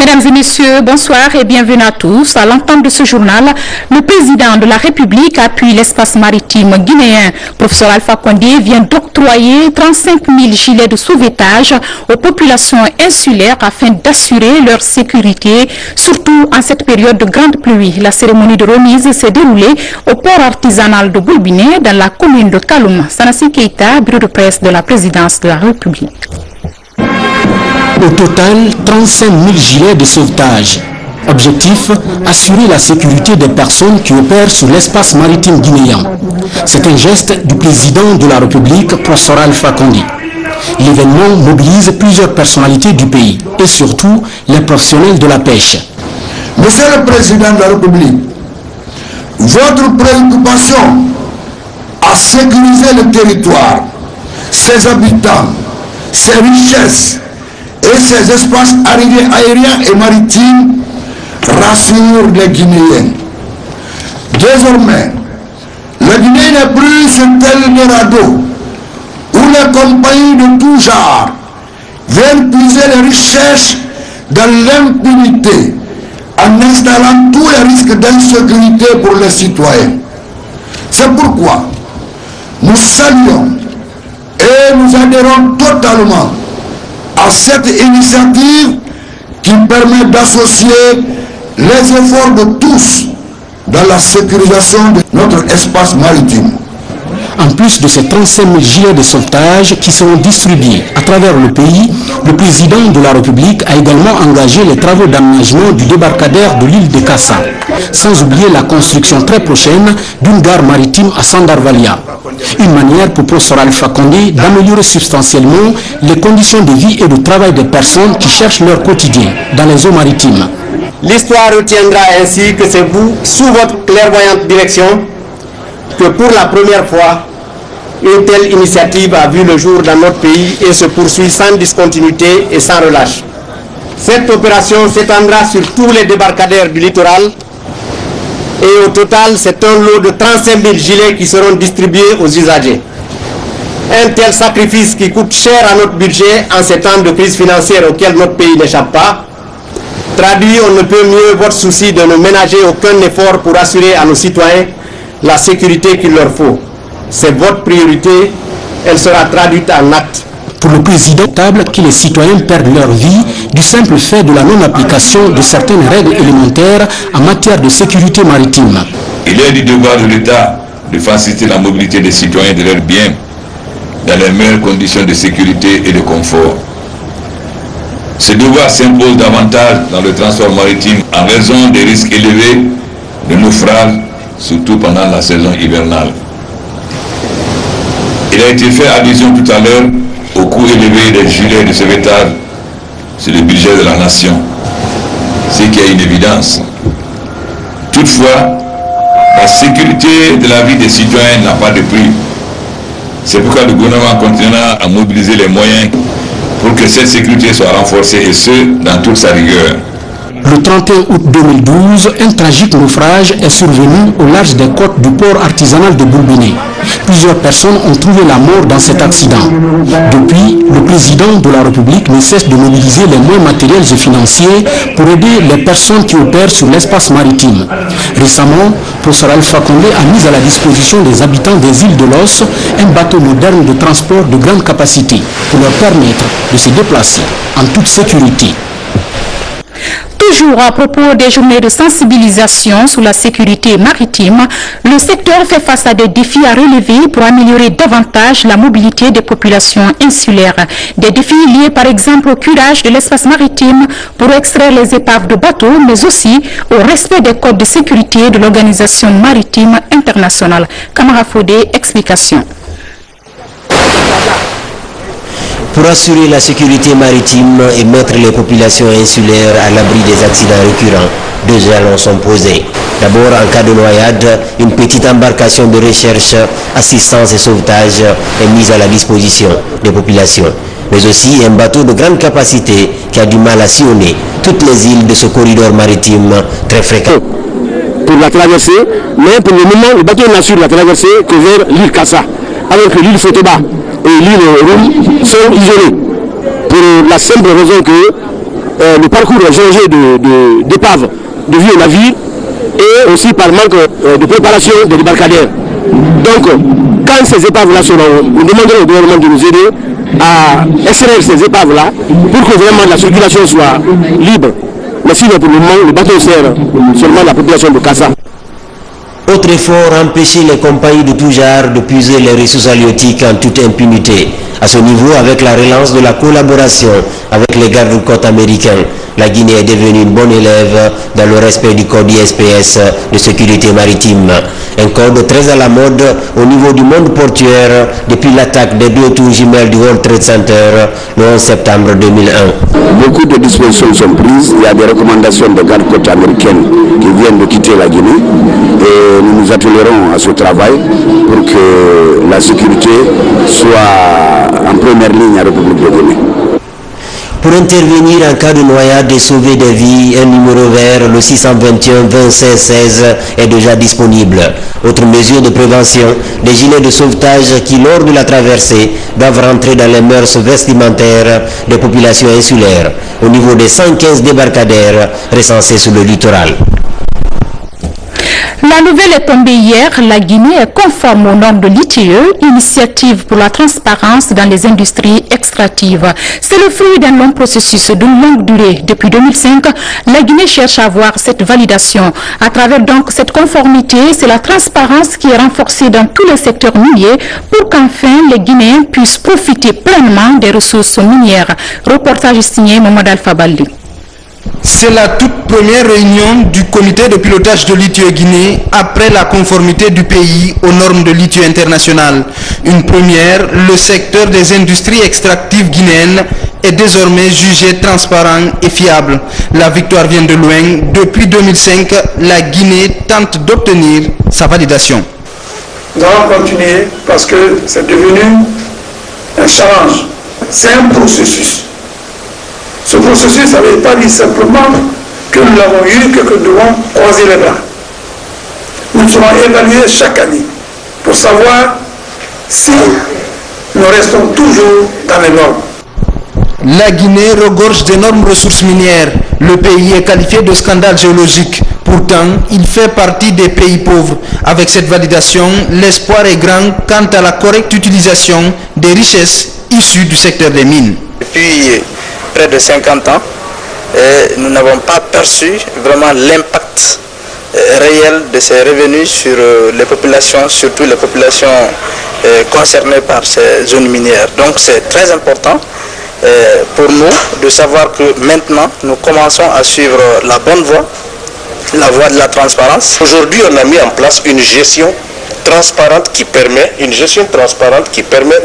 Mesdames et messieurs, bonsoir et bienvenue à tous. À l'entente de ce journal, le président de la République appuie l'espace maritime guinéen. Professeur Alpha Condé vient d'octroyer 35 000 gilets de sauvetage aux populations insulaires afin d'assurer leur sécurité, surtout en cette période de grande pluie. La cérémonie de remise s'est déroulée au port artisanal de Boulbiné dans la commune de Kaloum. Sanassi Keita, bureau de presse de la présidence de la République. Au total, 35 000 gilets de sauvetage. Objectif, assurer la sécurité des personnes qui opèrent sur l'espace maritime guinéen. C'est un geste du président de la République, professeur Alpha Condé. L'événement mobilise plusieurs personnalités du pays et surtout les professionnels de la pêche. Monsieur le Président de la République, votre préoccupation à sécuriser le territoire, ses habitants, ses richesses et ses espaces aériens et maritimes rassure les Guinéens. Désormais, la Guinée n'est plus ce Eldorado où les compagnies de tout genre viennent puiser les richesses dans l'impunité en installant tous les risques d'insécurité pour les citoyens. C'est pourquoi nous saluons et nous adhérons totalement à cette initiative qui permet d'associer les efforts de tous dans la sécurisation de notre espace maritime. En plus de ces 35 000 gilets de sauvetage qui seront distribués à travers le pays, le président de la République a également engagé les travaux d'aménagement du débarcadère de l'île de Kassa, sans oublier la construction très prochaine d'une gare maritime à Sandarvalia. Une manière pour professeur Alpha Condé d'améliorer substantiellement les conditions de vie et de travail des personnes qui cherchent leur quotidien dans les eaux maritimes. L'histoire retiendra ainsi que c'est vous, sous votre clairvoyante direction, que pour la première fois, une telle initiative a vu le jour dans notre pays et se poursuit sans discontinuité et sans relâche. Cette opération s'étendra sur tous les débarcadères du littoral et au total, c'est un lot de 35 000 gilets qui seront distribués aux usagers. Un tel sacrifice qui coûte cher à notre budget en ces temps de crise financière auquel notre pays n'échappe pas, traduit on ne peut mieux votre souci de ne ménager aucun effort pour assurer à nos citoyens la sécurité qu'il leur faut. C'est votre priorité, elle sera traduite en actes. Pour le président, que les citoyens perdent leur vie du simple fait de la non-application de certaines règles élémentaires en matière de sécurité maritime. Il est du devoir de l'État de faciliter la mobilité des citoyens et de leurs biens dans les meilleures conditions de sécurité et de confort. Ce devoir s'impose davantage dans le transport maritime en raison des risques élevés de naufrage, surtout pendant la saison hivernale. Il a été fait allusion tout à l'heure au coût élevé des gilets de sauvetage sur le budget de la nation, ce qui est une évidence. Toutefois, la sécurité de la vie des citoyens n'a pas de prix. C'est pourquoi le gouvernement continuera à mobiliser les moyens pour que cette sécurité soit renforcée et ce, dans toute sa rigueur. Le 31 août 2012, un tragique naufrage est survenu au large des côtes du port artisanal de Boulbiné. Plusieurs personnes ont trouvé la mort dans cet accident. Depuis, le président de la République ne cesse de mobiliser les moyens matériels et financiers pour aider les personnes qui opèrent sur l'espace maritime. Récemment, professeur Alpha Condé a mis à la disposition des habitants des îles de Los un bateau moderne de transport de grande capacité pour leur permettre de se déplacer en toute sécurité. Toujours à propos des journées de sensibilisation sur la sécurité maritime, le secteur fait face à des défis à relever pour améliorer davantage la mobilité des populations insulaires. Des défis liés par exemple au curage de l'espace maritime pour extraire les épaves de bateaux, mais aussi au respect des codes de sécurité de l'Organisation maritime internationale. Kamara Fodé, explication. Pour assurer la sécurité maritime et mettre les populations insulaires à l'abri des accidents récurrents, deux jalons sont posés. D'abord, en cas de noyade, une petite embarcation de recherche, assistance et sauvetage est mise à la disposition des populations. Mais aussi un bateau de grande capacité qui a du mal à sillonner toutes les îles de ce corridor maritime très fréquent. Pour la traversée, mais pour le moment, le bateau n'assure la traversée que vers l'île Kassa, alors que l'île Fotoba et l'île Roum sont isolés. Pour la simple raison que le parcours changé d'épave de vie au navire et aussi par manque de préparation des débarcadères. Donc, quand ces épaves-là seront, nous demanderons au gouvernement de nous aider à extraire ces épaves-là pour que vraiment la circulation soit libre. Mais sinon, pour le moment, le bateau sert seulement la population de Kassa. Autre effort, empêcher les compagnies de tout genre de puiser les ressources halieutiques en toute impunité. À ce niveau, avec la relance de la collaboration avec les gardes-côtes américains, la Guinée est devenue une bonne élève dans le respect du code ISPS de sécurité maritime. Un code très à la mode au niveau du monde portuaire depuis l'attaque des 2 tours jumelles du World Trade Center le 11 septembre 2001. Beaucoup de dispositions sont prises. Il y a des recommandations des gardes-côtes américaines qui viennent de quitter la Guinée et nous nous attellerons à ce travail pour que la sécurité soit en première ligne à la République de Guinée. Pour intervenir en cas de noyade et sauver des vies, un numéro vert, le 621 26 16, est déjà disponible. Autre mesure de prévention, des gilets de sauvetage qui, lors de la traversée, doivent rentrer dans les mœurs vestimentaires des populations insulaires, au niveau des 115 débarcadères recensés sur le littoral. La nouvelle est tombée hier. La Guinée est conforme aux normes de l'ITIE, Initiative pour la transparence dans les industries extractives. C'est le fruit d'un long processus de longue durée. Depuis 2005, la Guinée cherche à avoir cette validation. À travers donc cette conformité, c'est la transparence qui est renforcée dans tous les secteurs miniers pour qu'enfin les Guinéens puissent profiter pleinement des ressources minières. Reportage signé Mohamed Alpha Baldi. C'est la toute première réunion du comité de pilotage de l'ITIE Guinée après la conformité du pays aux normes de l'ITIE internationale. Une première, le secteur des industries extractives guinéennes est désormais jugé transparent et fiable. La victoire vient de loin. Depuis 2005, la Guinée tente d'obtenir sa validation. Nous allons continuer parce que c'est devenu un challenge. C'est un processus. Ce processus, ça ne veut pas dire simplement que nous l'avons eu, que nous devons croiser les bras. Nous serons évalués chaque année pour savoir si nous restons toujours dans les normes. La Guinée regorge d'énormes ressources minières. Le pays est qualifié de scandale géologique. Pourtant, il fait partie des pays pauvres. Avec cette validation, l'espoir est grand quant à la correcte utilisation des richesses issues du secteur des mines. Depuis près de 50 ans, nous n'avons pas perçu vraiment l'impact réel de ces revenus sur les populations, surtout les populations concernées par ces zones minières. Donc c'est très important pour nous de savoir que maintenant nous commençons à suivre la bonne voie, la voie de la transparence. Aujourd'hui, on a mis en place une gestion transparente qui permet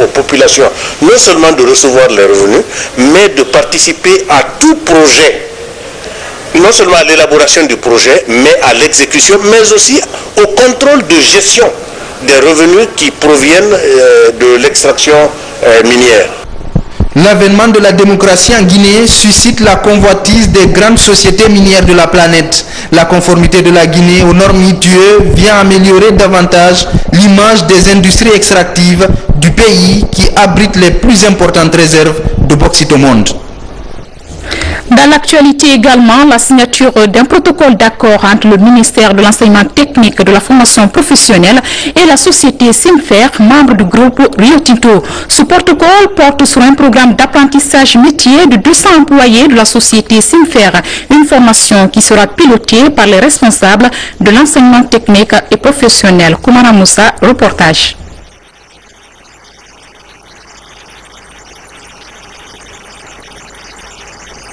aux populations non seulement de recevoir les revenus, mais de participer à tout projet, non seulement à l'élaboration du projet, mais à l'exécution, mais aussi au contrôle de gestion des revenus qui proviennent de l'extraction minière. L'avènement de la démocratie en Guinée suscite la convoitise des grandes sociétés minières de la planète. La conformité de la Guinée aux normes ITIE vient améliorer davantage l'image des industries extractives du pays qui abrite les plus importantes réserves de bauxite au monde. Dans l'actualité également, la signature d'un protocole d'accord entre le ministère de l'enseignement technique et de la formation professionnelle et la société Simfer, membre du groupe Rio Tinto. Ce protocole porte sur un programme d'apprentissage métier de 200 employés de la société Simfer, une formation qui sera pilotée par les responsables de l'enseignement technique et professionnel. Koumara Moussa, reportage.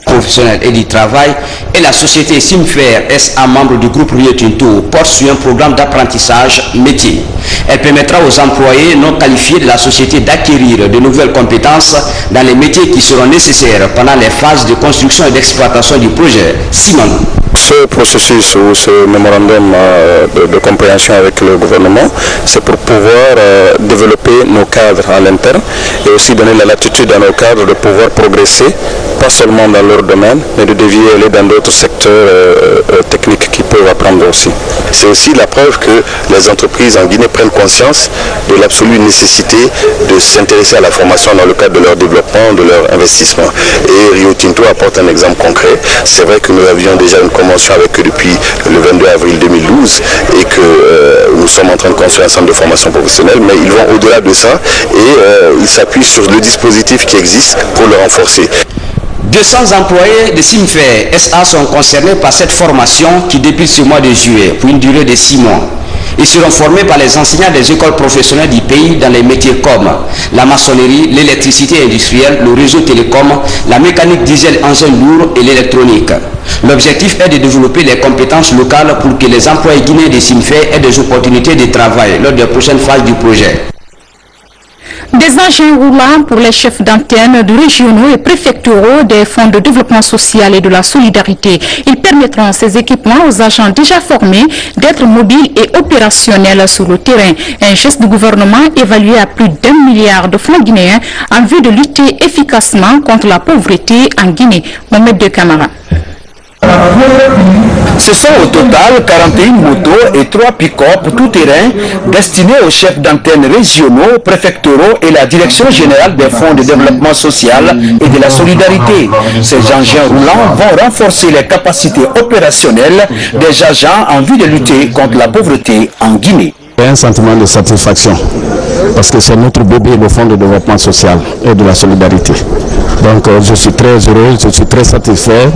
Professionnel et du travail et la société Simfer SA, membre du groupe Rio Tinto, porte sur un programme d'apprentissage métier. Elle permettra aux employés non qualifiés de la société d'acquérir de nouvelles compétences dans les métiers qui seront nécessaires pendant les phases de construction et d'exploitation du projet. Simon. Ce processus ou ce mémorandum de compréhension avec le gouvernement, c'est pour pouvoir développer nos cadres à l'interne et aussi donner la latitude à nos cadres de pouvoir progresser, pas seulement dans leur domaine, mais de dévier aller dans d'autres secteurs techniques qui peuvent apprendre aussi. C'est aussi la preuve que les entreprises en Guinée prennent conscience de l'absolue nécessité de s'intéresser à la formation dans le cadre de leur développement, de leur investissement. Et Rio Tinto apporte un exemple concret. C'est vrai que nous avions déjà une convention avec eux depuis le 22 avril 2012 et que nous sommes en train de construire un centre de formation professionnelle, mais ils vont au-delà de ça et ils s'appuient sur le dispositif qui existe pour le renforcer. 200 employés de Simfer SA sont concernés par cette formation qui débute ce mois de juillet pour une durée de 6 mois. Ils seront formés par les enseignants des écoles professionnelles du pays dans les métiers comme la maçonnerie, l'électricité industrielle, le réseau télécom, la mécanique diesel, engins lourds et l'électronique. L'objectif est de développer les compétences locales pour que les employés guinéens de Simfer aient des opportunités de travail lors des prochaines phases du projet. Des engins roulants pour les chefs d'antenne de régionaux et préfectoraux des fonds de développement social et de la solidarité. Ils permettront ces équipements aux agents déjà formés d'être mobiles et opérationnels sur le terrain. Un geste du gouvernement évalué à plus d'1 milliard de francs guinéens en vue de lutter efficacement contre la pauvreté en Guinée. Mohamed De Camara. Ce sont au total 41 motos et 3 pick-up tout-terrain destinés aux chefs d'antenne régionaux, préfectoraux et la Direction générale des fonds de développement social et de la solidarité. Ces engins roulants vont renforcer les capacités opérationnelles des agents en vue de lutter contre la pauvreté en Guinée. Il y a un sentiment de satisfaction parce que c'est notre bébé, le fonds de développement social et de la solidarité. Donc je suis très heureux, je suis très satisfait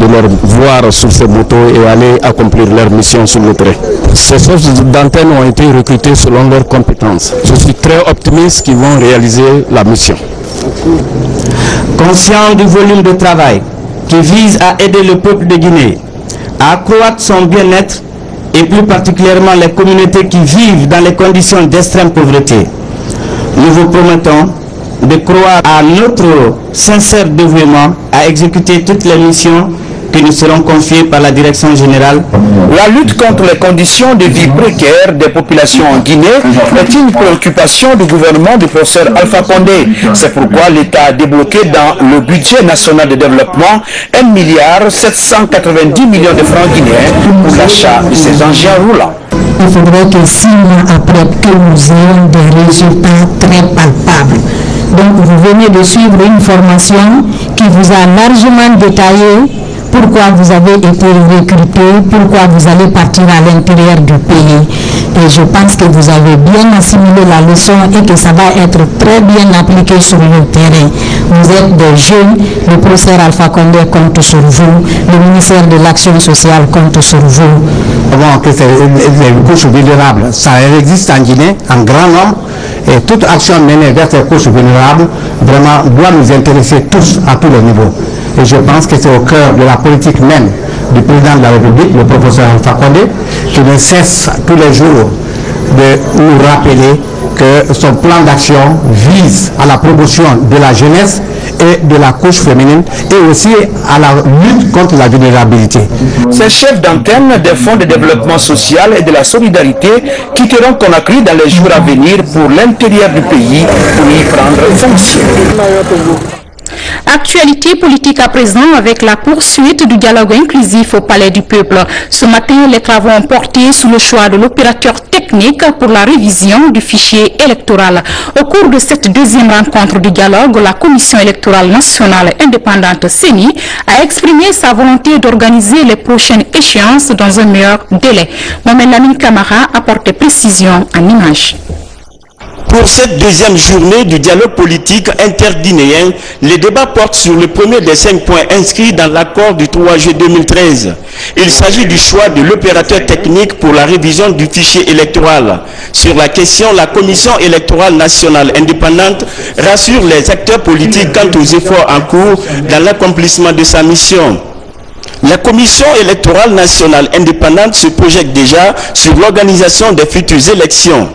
de leur voir sur ces motos et aller accomplir leur mission sur le terrain. Ces chefs d'antenne ont été recrutés selon leurs compétences. Je suis très optimiste qu'ils vont réaliser la mission. Conscient du volume de travail qui vise à aider le peuple de Guinée à accroître son bien-être et plus particulièrement les communautés qui vivent dans les conditions d'extrême pauvreté, nous vous promettons de croire à notre sincère dévouement à exécuter toutes les missions que nous serons confiées par la Direction générale. La lutte contre les conditions de vie précaires des populations en Guinée est une préoccupation du gouvernement du professeur Alpha Condé. C'est pourquoi l'État a débloqué dans le budget national de développement 1 milliard 790 millions de francs guinéens pour l'achat de ces engins roulants. Il faudrait que 6 mois après que nous ayons des résultats très palpables. Donc vous venez de suivre une formation qui vous a largement détaillé pourquoi vous avez été recruté, pourquoi vous allez partir à l'intérieur du pays. Et je pense que vous avez bien assimilé la leçon et que ça va être très bien appliqué sur le terrain. Vous êtes des jeunes, le professeur Alpha Condé compte sur vous, le ministère de l'Action sociale compte sur vous. Avant que les couches vulnérables, ça existe en Guinée, en grand nombre, et toute action menée vers ces couches vulnérables, vraiment, doit nous intéresser tous, à tous les niveaux. Et je pense que c'est au cœur de la politique même du président de la République, le professeur Alpha Condé, qui ne cesse tous les jours de nous rappeler que son plan d'action vise à la promotion de la jeunesse et de la couche féminine et aussi à la lutte contre la vulnérabilité. Ces chefs d'antenne des fonds de développement social et de la solidarité quitteront Conakry dans les jours à venir pour l'intérieur du pays pour y prendre fonction. Actualité politique à présent avec la poursuite du dialogue inclusif au Palais du Peuple. Ce matin, les travaux ont porté sur le choix de l'opérateur technique pour la révision du fichier électoral. Au cours de cette deuxième rencontre du dialogue, la Commission électorale nationale indépendante CENI a exprimé sa volonté d'organiser les prochaines échéances dans un meilleur délai. Mohamed Lamine Camara apporte des précisions en images. Pour cette deuxième journée du dialogue politique interguinéen, les débats portent sur le premier des 5 points inscrits dans l'accord du 3 juillet 2013. Il s'agit du choix de l'opérateur technique pour la révision du fichier électoral. Sur la question, la Commission électorale nationale indépendante rassure les acteurs politiques quant aux efforts en cours dans l'accomplissement de sa mission. La Commission électorale nationale indépendante se projette déjà sur l'organisation des futures élections.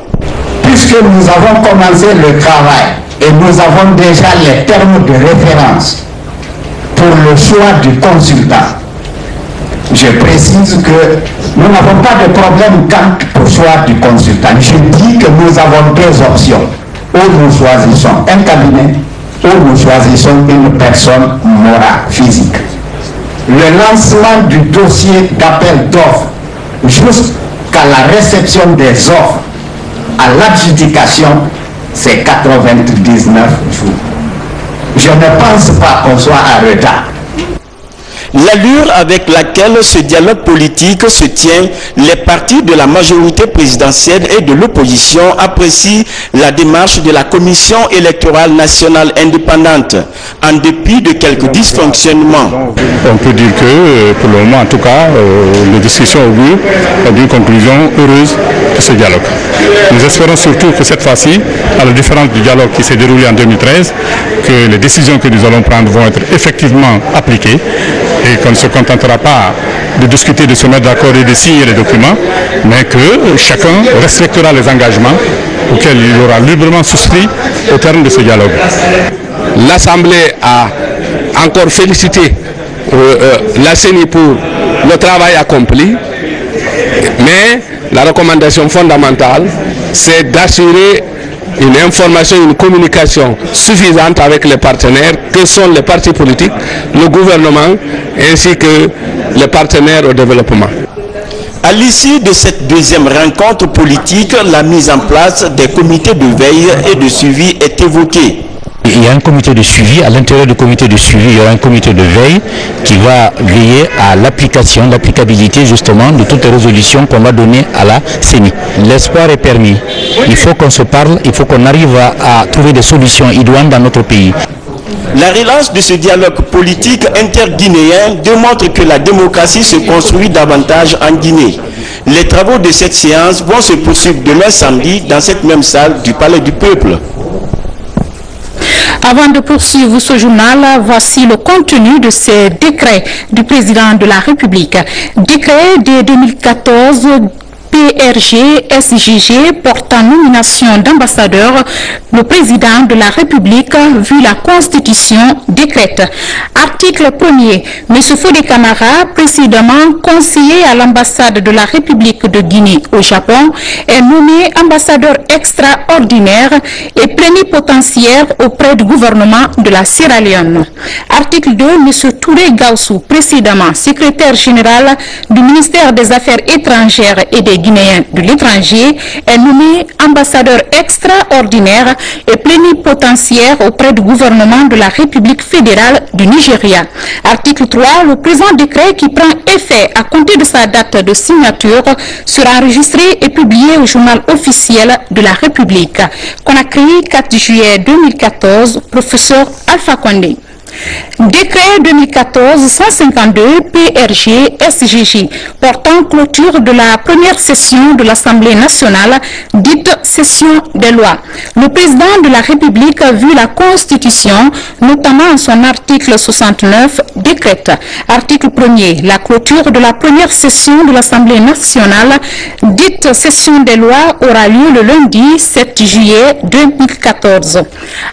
Puisque nous avons commencé le travail et nous avons déjà les termes de référence pour le choix du consultant, je précise que nous n'avons pas de problème quant au choix du consultant. Je dis que nous avons deux options. Ou nous choisissons un cabinet, ou nous choisissons une personne morale, physique. Le lancement du dossier d'appel d'offres jusqu'à la réception des offres, à l'adjudication, c'est 99 jours. Je ne pense pas qu'on soit en retard. L'allure avec laquelle ce dialogue politique se tient, les partis de la majorité présidentielle et de l'opposition apprécient la démarche de la Commission électorale nationale indépendante, en dépit de quelques dysfonctionnements. On peut dire que, pour le moment en tout cas, les discussions augurent d'une conclusion heureuse de ce dialogue. Nous espérons surtout que cette fois-ci, à la différence du dialogue qui s'est déroulé en 2013, que les décisions que nous allons prendre vont être effectivement appliquées, et qu'on ne se contentera pas de discuter, de se mettre d'accord et de signer les documents, mais que chacun respectera les engagements auxquels il aura librement souscrit au terme de ce dialogue. L'Assemblée a encore félicité la CENI pour le travail accompli, mais la recommandation fondamentale, c'est d'assurer une information, une communication suffisante avec les partenaires que sont les partis politiques, le gouvernement ainsi que les partenaires au développement. À l'issue de cette deuxième rencontre politique, la mise en place des comités de veille et de suivi est évoquée. Il y a un comité de suivi, à l'intérieur du comité de suivi, il y aura un comité de veille qui va veiller à l'applicabilité justement de toutes les résolutions qu'on va donner à la CENI. L'espoir est permis. Il faut qu'on se parle, il faut qu'on arrive à trouver des solutions idoines dans notre pays. La relance de ce dialogue politique interguinéen démontre que la démocratie se construit davantage en Guinée. Les travaux de cette séance vont se poursuivre demain samedi dans cette même salle du Palais du Peuple. Avant de poursuivre ce journal, voici le contenu de ces décrets du président de la République. Décret de 2014 PRG-SGG portant nomination d'ambassadeur, le président de la République, vu la Constitution, décrète. Article 1er. M. Fodé Camara, précédemment conseiller à l'ambassade de la République de Guinée au Japon, est nommé ambassadeur extraordinaire et plénipotentiaire auprès du gouvernement de la Sierra Leone. Article 2. M. Touré Gaussou, précédemment secrétaire général du ministère des Affaires étrangères et des Guinéens de l'étranger, est nommé ambassadeur extraordinaire et plénipotentiaire auprès du gouvernement de la République fédérale du Nigeria. Article 3. Le présent décret qui prend effet à compter de sa date de signature sera enregistré et publié au journal officiel de la République. Conakry, 4 juillet 2014, professeur Alpha Condé. Décret 2014-152 PRG-SGG portant clôture de la première session de l'Assemblée nationale, dite session des lois. Le président de la République, vu la Constitution, notamment en son article 69, décrète. Article 1er. La clôture de la première session de l'Assemblée nationale, dite session des lois, aura lieu le lundi 7 juillet 2014.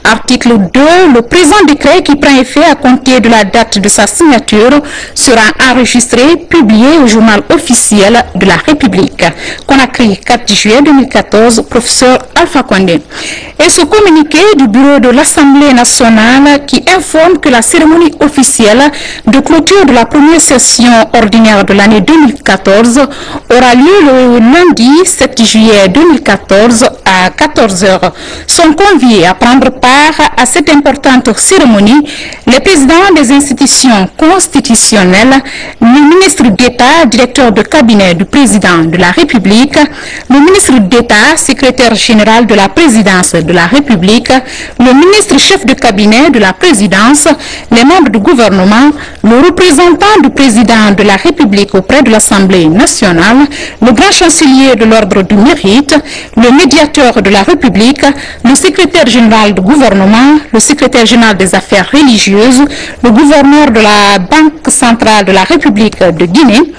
Article 2. Le présent décret qui prend effet à compter de la date de sa signature sera enregistré, publié au journal officiel de la République. Conakry, 4 juillet 2014, professeur Alpha Condé. Et ce communiqué du bureau de l'Assemblée nationale qui informe que la cérémonie officielle de clôture de la première session ordinaire de l'année 2014 aura lieu le lundi 7 juillet 2014 à 14h. Sont conviés à prendre part à cette importante cérémonie les présidents des institutions constitutionnelles, le ministre d'État, directeur de cabinet du président de la République, le ministre d'État, secrétaire général de la présidence de la République, le ministre chef de cabinet de la présidence, les membres du gouvernement, le représentant du président de la République auprès de l'Assemblée nationale, le grand chancelier de l'ordre du mérite, le médiateur de la République, le secrétaire général du gouvernement, le secrétaire général des affaires religieuses, le gouverneur de la Banque centrale de la République de Guinée,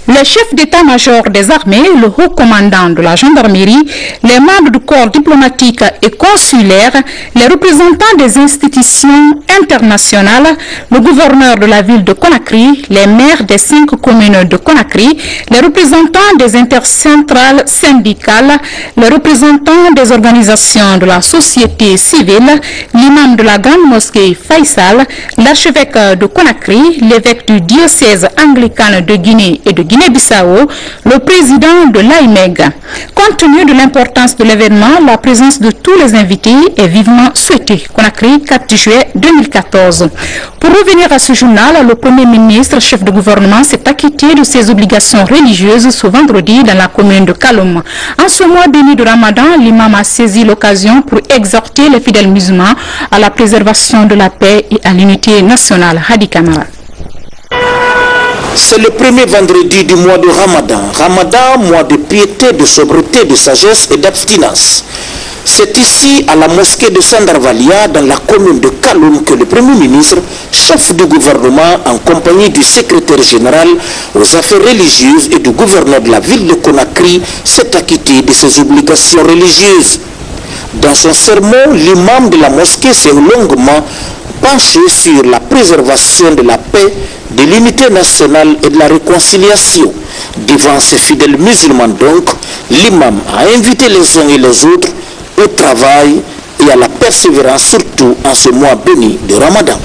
le chef d'état-major des armées, le haut commandant de la gendarmerie, les membres du corps diplomatique et consulaire, les représentants des institutions internationales, le gouverneur de la ville de Conakry, les maires des 5 communes de Conakry, les représentants des intercentrales syndicales, les représentants des organisations de la société civile, l'imam de la grande mosquée Faisal, l'archevêque de Conakry, l'évêque du diocèse anglican de Guinée et de Guinée-Bissau, le président de l'AIMEG. Compte tenu de l'importance de l'événement, la présence de tous les invités est vivement souhaitée. Conakry, 4 juillet 2014. Pour revenir à ce journal, le Premier ministre, chef de gouvernement, s'est acquitté de ses obligations religieuses ce vendredi dans la commune de Kaloum. En ce mois béni de Ramadan, l'imam a saisi l'occasion pour exhorter les fidèles musulmans à la préservation de la paix et à l'unité nationale. Hadi Kamara. C'est le premier vendredi du mois de Ramadan. Ramadan, mois de piété, de sobriété, de sagesse et d'abstinence. C'est ici, à la mosquée de Sandarvalia, dans la commune de Kaloum, que le Premier ministre, chef du gouvernement, en compagnie du secrétaire général aux affaires religieuses et du gouverneur de la ville de Conakry, s'est acquitté de ses obligations religieuses. Dans son sermon, l'imam de la mosquée s'est longuement penché sur la préservation de la paix, de l'unité nationale et de la réconciliation. Devant ces fidèles musulmans donc, l'imam a invité les uns et les autres au travail et à la persévérance, surtout en ce mois béni de Ramadan.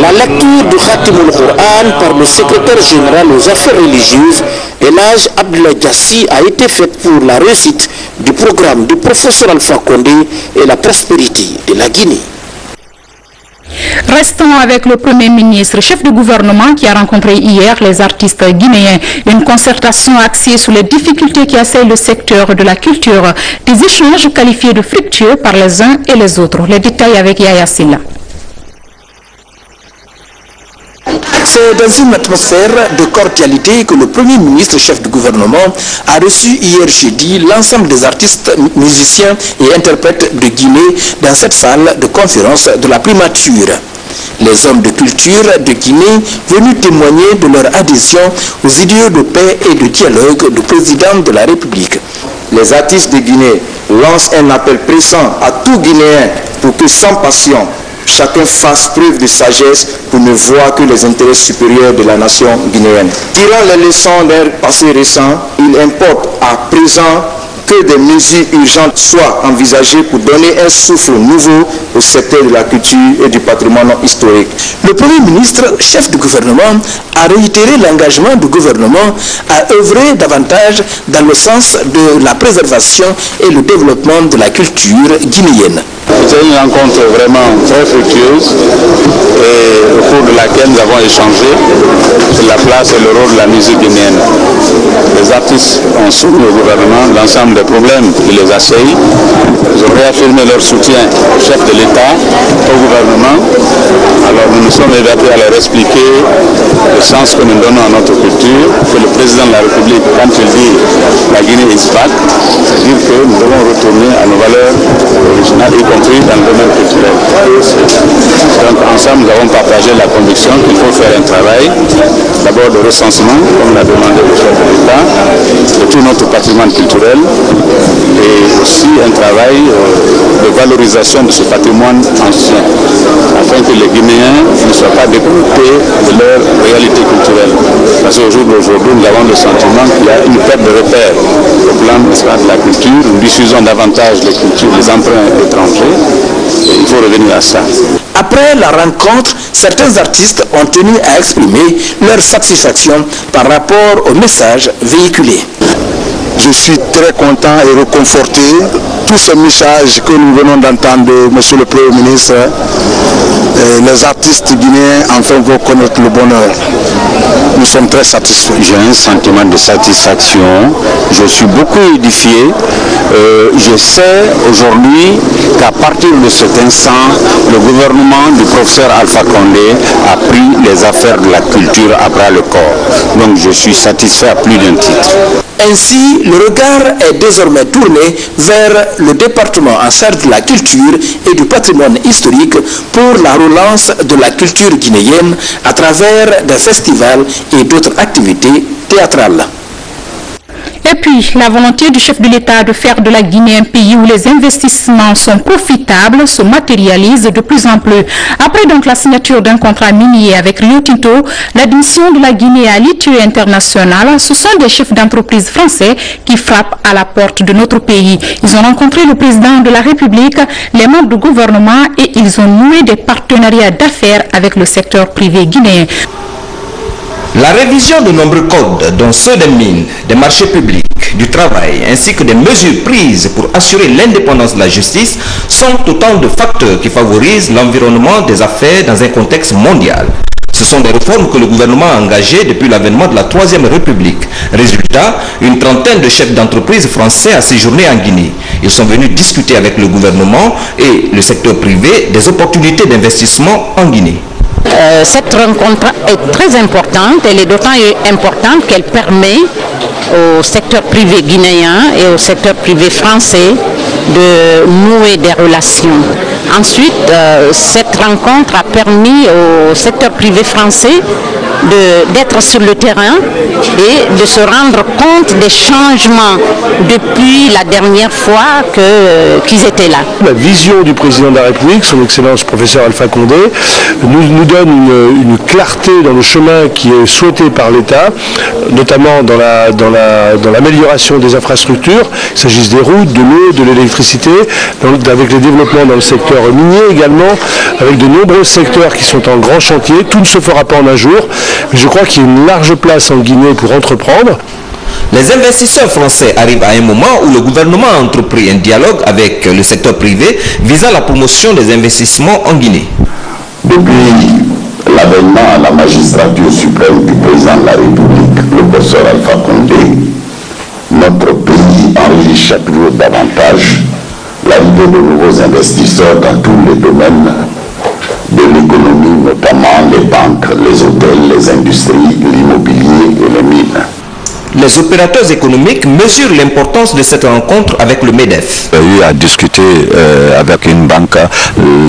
La lecture du Khatimul Quran par le secrétaire général aux affaires religieuses, Elhaj Abdoulaye Diassi, a été faite pour la réussite du programme du professeur Alpha Condé et la prospérité de la Guinée. Restons avec le Premier ministre, chef de gouvernement, qui a rencontré hier les artistes guinéens. Une concertation axée sur les difficultés qui assaillent le secteur de la culture. Des échanges qualifiés de fructueux par les uns et les autres. Les détails avec Yaya Silla. C'est dans une atmosphère de cordialité que le Premier ministre, chef du gouvernement, a reçu hier jeudi l'ensemble des artistes, musiciens et interprètes de Guinée dans cette salle de conférence de la primature. Les hommes de culture de Guinée venus témoigner de leur adhésion aux idéaux de paix et de dialogue du président de la République. Les artistes de Guinée lancent un appel pressant à tout Guinéen pour que sans passion, chacun fasse preuve de sagesse pour ne voir que les intérêts supérieurs de la nation guinéenne. Tirant les leçons d'un passé récent, il importe à présent que des mesures urgentes soient envisagées pour donner un souffle nouveau au secteur de la culture et du patrimoine historique. Le Premier ministre, chef du gouvernement, a réitéré l'engagement du gouvernement à œuvrer davantage dans le sens de la préservation et le développement de la culture guinéenne. C'est une rencontre vraiment très fructueuse et au cours de laquelle nous avons échangé sur la place et le rôle de la musique guinéenne. Les artistes ont soumis au gouvernement l'ensemble des problèmes qui les assaillent. Ils ont réaffirmé leur soutien au chef de l'État, au gouvernement. Alors nous nous sommes évertués à leur expliquer le sens que nous donnons à notre culture, que le président de la République, quand il dit la Guinée is back, c'est-à-dire que nous devons retourner à nos valeurs originales, y compris dans le domaine culturel. Donc ensemble, nous avons partagé la conviction qu'il faut faire un travail, d'abord de recensement, comme l'a demandé le chef de l'État, de tout notre patrimoine culturel, et aussi un travail de valorisation de ce patrimoine ancien, afin que les Guinéens ne soient pas déconnectés de leur réalité culturelle. Parce qu'au jour d'aujourd'hui, nous avons le sentiment qu'il y a une perte de repères au plan de la culture. Nous diffusons davantage les cultures, les emprunts étrangers, et il faut revenir à ça. Après la rencontre, certains artistes ont tenu à exprimer leur satisfaction par rapport au message véhiculé. Je suis très content et réconforté. Depuis ce message que nous venons d'entendre de M. le Premier ministre, les artistes guinéens enfin vont connaître le bonheur. Nous sommes très satisfaits. J'ai un sentiment de satisfaction. Je suis beaucoup édifié. Je sais aujourd'hui qu'à partir de cet instant, le gouvernement du professeur Alpha Condé a pris les affaires de la culture à bras le corps. Donc je suis satisfait à plus d'un titre. Ainsi, le regard est désormais tourné vers le département en charge de la culture et du patrimoine historique pour la relance de la culture guinéenne à travers des festivals et d'autres activités théâtrales. Et puis, la volonté du chef de l'État de faire de la Guinée un pays où les investissements sont profitables se matérialise de plus en plus. Après donc la signature d'un contrat minier avec Rio Tinto, l'admission de la Guinée à l'ITIE international, ce sont des chefs d'entreprise français qui frappent à la porte de notre pays. Ils ont rencontré le président de la République, les membres du gouvernement et ils ont noué des partenariats d'affaires avec le secteur privé guinéen. La révision de nombreux codes, dont ceux des mines, des marchés publics, du travail, ainsi que des mesures prises pour assurer l'indépendance de la justice, sont autant de facteurs qui favorisent l'environnement des affaires dans un contexte mondial. Ce sont des réformes que le gouvernement a engagées depuis l'avènement de la Troisième République. Résultat, une trentaine de chefs d'entreprise français a séjourné en Guinée. Ils sont venus discuter avec le gouvernement et le secteur privé des opportunités d'investissement en Guinée. Cette rencontre est très importante, elle est d'autant importante qu'elle permet au secteur privé guinéen et au secteur privé français de nouer des relations. Ensuite, cette rencontre a permis au secteur privé français d'être sur le terrain et de se rendre compte des changements depuis la dernière fois qu'ils étaient là. La vision du président de la République, son Excellence professeur Alpha Condé, nous donne une clarté dans le chemin qui est souhaité par l'État, notamment dans l'amélioration des infrastructures, qu'il s'agisse des routes, de l'eau, de l'électricité, avec les développements dans le secteur minier également, avec de nombreux secteurs qui sont en grand chantier. Tout ne se fera pas en un jour, mais je crois qu'il y a une large place en Guinée pour entreprendre. Les investisseurs français arrivent à un moment où le gouvernement a entrepris un dialogue avec le secteur privé visant la promotion des investissements en Guinée. Depuis l'avènement à la magistrature suprême du président de la République, le professeur Alpha Condé, notre pays enrichit chaque jour davantage l'arrivée de nouveaux investisseurs dans tous les domaines de l'économie, notamment les banques, les hôtels, les industries, l'immobilier et les mines. Les opérateurs économiques mesurent l'importance de cette rencontre avec le MEDEF. J'ai eu à discuter avec une banque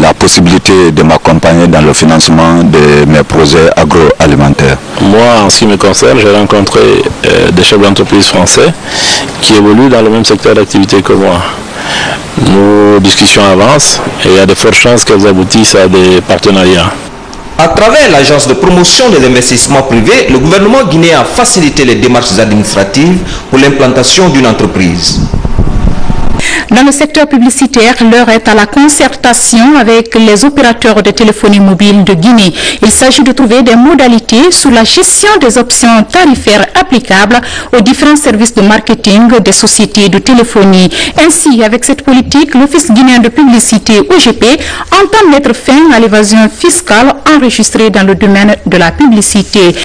la possibilité de m'accompagner dans le financement de mes projets agroalimentaires. Moi, en ce qui me concerne, j'ai rencontré des chefs d'entreprise français qui évoluent dans le même secteur d'activité que moi. Nos discussions avancent et il y a de fortes chances qu'elles aboutissent à des partenariats. À travers l'agence de promotion des investissements privés, le gouvernement guinéen a facilité les démarches administratives pour l'implantation d'une entreprise. Dans le secteur publicitaire, l'heure est à la concertation avec les opérateurs de téléphonie mobile de Guinée. Il s'agit de trouver des modalités sur la gestion des options tarifaires applicables aux différents services de marketing des sociétés de téléphonie. Ainsi, avec cette politique, l'Office guinéen de publicité OGP entend mettre fin à l'évasion fiscale enregistrée dans le domaine de la publicité.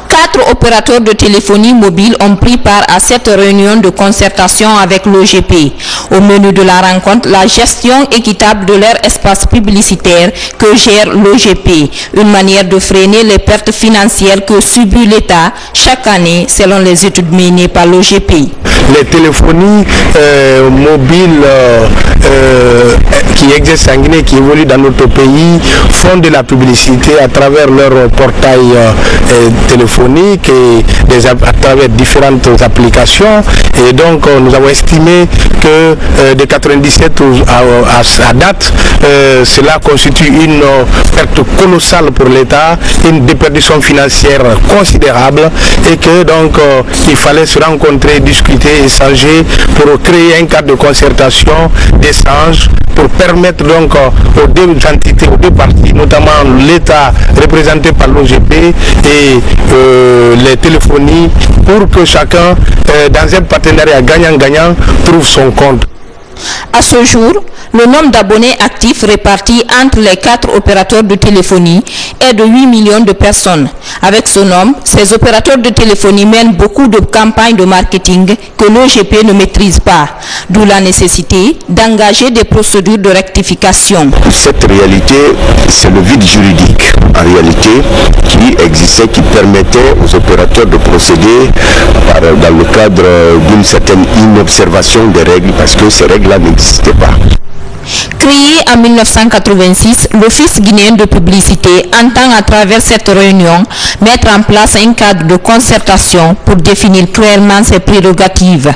4 opérateurs de téléphonie mobile ont pris part à cette réunion de concertation avec l'OGP. Au menu de la rencontre, la gestion équitable de leur espace publicitaire que gère l'OGP, une manière de freiner les pertes financières que subit l'État chaque année selon les études menées par l'OGP. Les téléphonies mobiles qui existent en Guinée, qui évoluent dans notre pays, font de la publicité à travers leur portail téléphonique et à travers différentes applications. Et donc nous avons estimé que de 1997 à date, cela constitue une perte colossale pour l'État, une déperdition financière considérable et que donc il fallait se rencontrer, discuter, échanger pour créer un cadre de concertation, d'échange, pour permettre donc aux deux entités, aux deux parties, notamment l'État représenté par l'OGP et les téléphonies, pour que chacun, dans un partenariat gagnant-gagnant, trouve son compte. À ce jour, le nombre d'abonnés actifs répartis entre les 4 opérateurs de téléphonie est de 8 millions de personnes. Avec ce nombre, ces opérateurs de téléphonie mènent beaucoup de campagnes de marketing que l'OGP ne maîtrise pas, d'où la nécessité d'engager des procédures de rectification. Cette réalité, c'est le vide juridique, en réalité, qui existait, qui permettait aux opérateurs de procéder dans le cadre d'une certaine inobservation des règles, parce que ces règles-là n'existaient pas. Créé en 1986, l'Office guinéen de publicité entend à travers cette réunion mettre en place un cadre de concertation pour définir clairement ses prérogatives.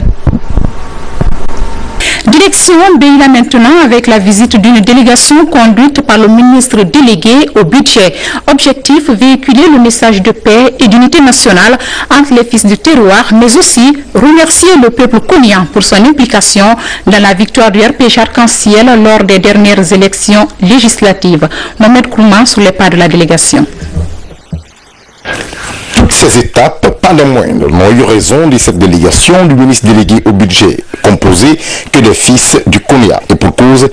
Direction Beila maintenant avec la visite d'une délégation conduite par le ministre délégué au budget. Objectif, véhiculer le message de paix et d'unité nationale entre les fils du terroir, mais aussi remercier le peuple congolais pour son implication dans la victoire du RPG Arc-en-Ciel lors des dernières élections législatives. Mohamed Kourma sur les pas de la délégation. Toutes ces étapes, pas de moindre, n'ont eu raison de cette délégation du ministre délégué au budget, composé que des fils du Konya, et pour cause,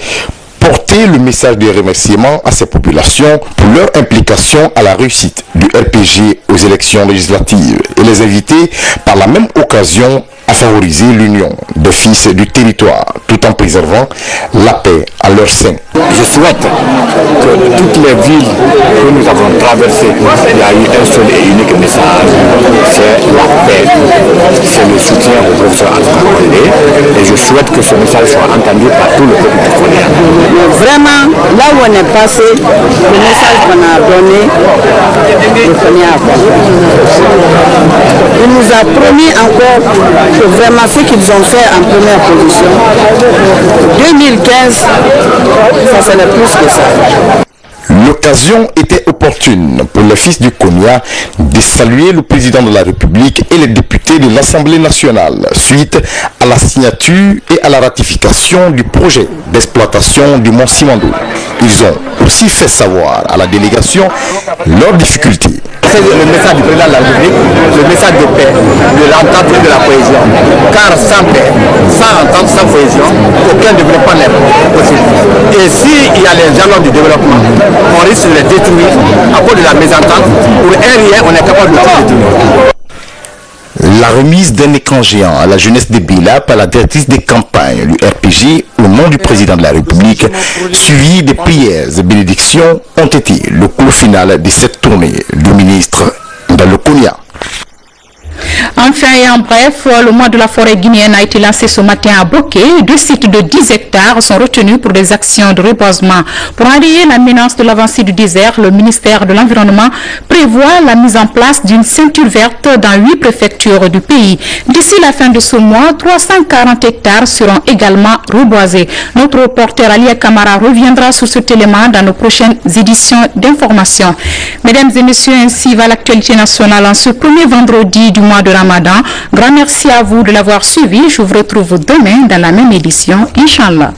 porter le message de remerciement à ces populations pour leur implication à la réussite du RPG aux élections législatives et les inviter par la même occasion à favoriser l'union des fils du territoire tout en préservant la paix à leur sein. Je souhaite que toutes les villes que nous avons traversées, il y a eu un seul et unique message, c'est la paix, c'est le soutien au professeur Alpha Condé, et je souhaite que ce message soit entendu par tout le peuple du Congo. Vraiment, là où on est passé, le message qu'on a donné, le Congo. Il nous a promis encore que vraiment ce qu'ils ont fait en première position, 2015, ça ce n'est plus que ça. L'occasion était opportune pour les fils du Konya de saluer le président de la République et les députés de l'Assemblée nationale suite à la signature et à la ratification du projet d'exploitation du Mont Simandou. Ils ont aussi fait savoir à la délégation leurs difficultés. C'est le message du président de la République, le message de paix, de l'entente et de la cohésion. Car sans paix, sans entente, sans cohésion, aucun développement n'est possible. Et s'il y a les jalons du développement, on risque de les détruire à cause de la mésentente. Pour un rien, on est capable de tout détruire. La remise d'un écran géant à la jeunesse de Beila par la directrice des campagnes du RPG au nom du président de la République, suivi des prières et bénédictions, ont été le clou final de cette tournée du ministre dans le Konya. Enfin et en bref, le mois de la forêt guinéenne a été lancé ce matin à Boké. 2 sites de 10 hectares sont retenus pour des actions de reboisement. Pour enrayer la menace de l'avancée du désert, le ministère de l'Environnement prévoit la mise en place d'une ceinture verte dans 8 préfectures du pays. D'ici la fin de ce mois, 340 hectares seront également reboisés. Notre reporter Alia Kamara reviendra sur cet élément dans nos prochaines éditions d'information. Mesdames et messieurs, ainsi va l'actualité nationale en ce premier vendredi du mois de Ramadan. Grand merci à vous de l'avoir suivi. Je vous retrouve demain dans la même édition, Inch'Allah.